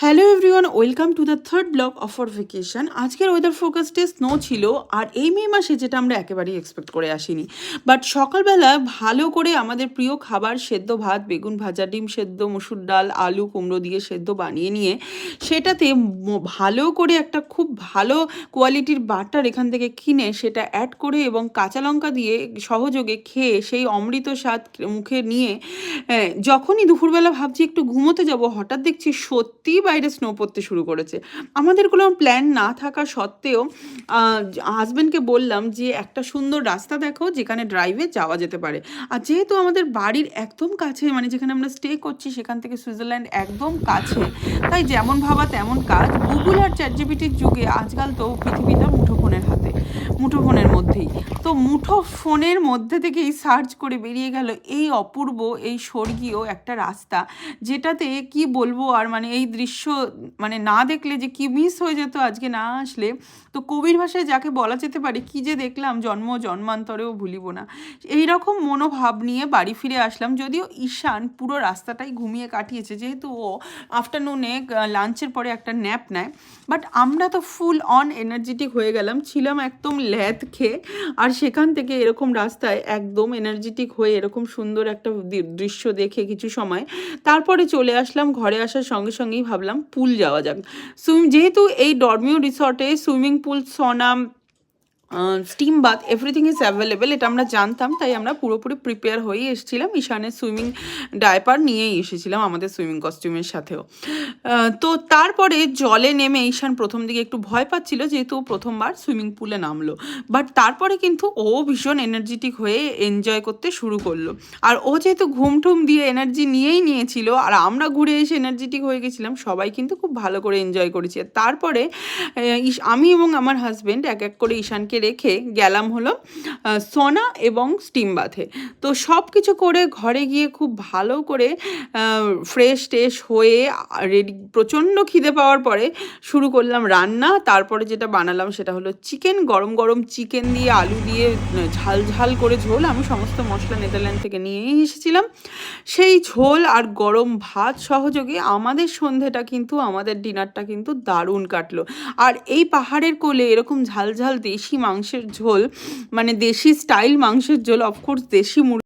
Hello everyone, welcome to the third blog of our vacation. আজকের weather ফোরকাস্টে snow ছিল, আর এই মে মাসে যেটা আমরা একেবারেই এক্সপেক্ট করে আসিনি। বাট সকালবেলা ভালো করে আমাদের প্রিয় খাবার সেদ্ধ ভাত, বেগুন ভাজা, ডিম সেদ্ধ, মুসুর ডাল, আলু কুমড়ো দিয়ে সেদ্ধ বানিয়ে নিয়ে সেটাতে ভালো করে একটা খুব ভালো কোয়ালিটির বাটার এখান থেকে কিনে সেটা অ্যাড করে এবং কাঁচা লঙ্কা দিয়ে সহযোগে খেয়ে সেই অমৃত স্বাদ মুখে নিয়ে যখনই দুপুরবেলা ভাবছি একটু ঘুমোতে যাব, হঠাৎ দেখছি সত্যিই বাইরে স্নো পড়তে শুরু করেছে। আমাদের কোনো প্ল্যান না থাকা সত্ত্বেও হাজব্যান্ডকে বললাম যে একটা সুন্দর রাস্তা দেখো যেখানে ড্রাইভে যাওয়া যেতে পারে। আর যেহেতু আমাদের বাড়ির একদম কাছে, মানে যেখানে আমরা স্টে করছি সেখান থেকে সুইজারল্যান্ড একদম কাছে, তাই যেমন ভাবা তেমন কাজ। গুগল আর চ্যাটজিপিটির যুগে আজকাল তো পৃথিবীটা মুঠোফোনের হাতে, মুঠোফোনের মধ্যেই। তো মুঠো ফোনের মধ্যে থেকেই সার্চ করে বেরিয়ে গেল এই অপূর্ব, এই স্বর্গীয় একটা রাস্তা, যেটাতে কি বলবো আর, মানে এই দৃশ্য মানে না দেখলে যে কি মিস হয়ে যেত আজকে না আসলে। তো কবির ভাষায় যাকে বলা যেতে পারে কি যে দেখলাম জন্ম জন্মান্তরেও ভুলিব না, এইরকম মনোভাব নিয়ে বাড়ি ফিরে আসলাম। যদিও ঈশান পুরো রাস্তাটাই ঘুমিয়ে কাটিয়েছে, যেহেতু ও আফটারনুনে লাঞ্চের পরে একটা ন্যাপ নেয়। বাট আমরা তো ফুল অন এনার্জেটিক হয়ে গেলাম, ছিলাম একদম ল্যাদ খেয়ে। আর সেখান থেকে এরকম রাস্তায় একদম এনার্জেটিক হয়ে এরকম সুন্দর একটা দৃশ্য দেখে কিছু সময় তারপরে চলে আসলাম। ঘরে আসার সঙ্গে সঙ্গেই ভাবলাম পুল যাওয়া যাক। যেহেতু এই ডরমিও রিসর্টে swimming pool, sauna, steam bath everything is available, এটা আমরা জানতাম, তাই আমরা পুরোপুরি প্রিপেয়ার হয়েই এসেছিলাম। ঈশানের সুইমিং ডায়পার নিয়েই এসেছিলাম আমাদের সুইমিং কস্টিউমের সাথেও। তো তারপরে জলে নেমে ঈশান প্রথম দিকে একটু ভয় পাচ্ছিল, যেহেতু প্রথমবার সুইমিং পুলে নামলো। বাট তারপরে কিন্তু ও ভীষণ এনার্জেটিক হয়ে এনজয় করতে শুরু করলো। আর ও যেহেতু ঘুমটুম দিয়ে এনার্জি নিয়েই নিয়েছিল, আর আমরা ঘুরে এসে এনার্জেটিক হয়ে গেছিলাম, সবাই কিন্তু খুব ভালো করে এনজয় করেছি। তারপরে আমি এবং আমার হাজব্যান্ড এক এক করে ঈশানকে রেখে গেলাম হলো সনা এবং স্টিম বাথে। তো সব কিছু করে ঘরে গিয়ে খুব ভালো করে ফ্রেশ ট্রেশ হয়ে রেডি, প্রচণ্ড খিদে পাওয়ার পরে শুরু করলাম রান্না। তারপরে যেটা বানালাম সেটা হলো চিকেন, গরম গরম চিকেন দিয়ে আলু দিয়ে ঝাল ঝাল করে ঝোল। আমি সমস্ত মশলা নেদারল্যান্ড থেকে নিয়েই এসেছিলাম। সেই ঝোল আর গরম ভাত সহযোগে আমাদের সন্ধেটা কিন্তু, আমাদের ডিনারটা কিন্তু দারুণ কাটলো। আর এই পাহাড়ের কোলে এরকম ঝাল ঝাল দেশি মাংসের ঝোল, মানে দেশি স্টাইল মাংসের ঝোল, অফকোর্স দেশি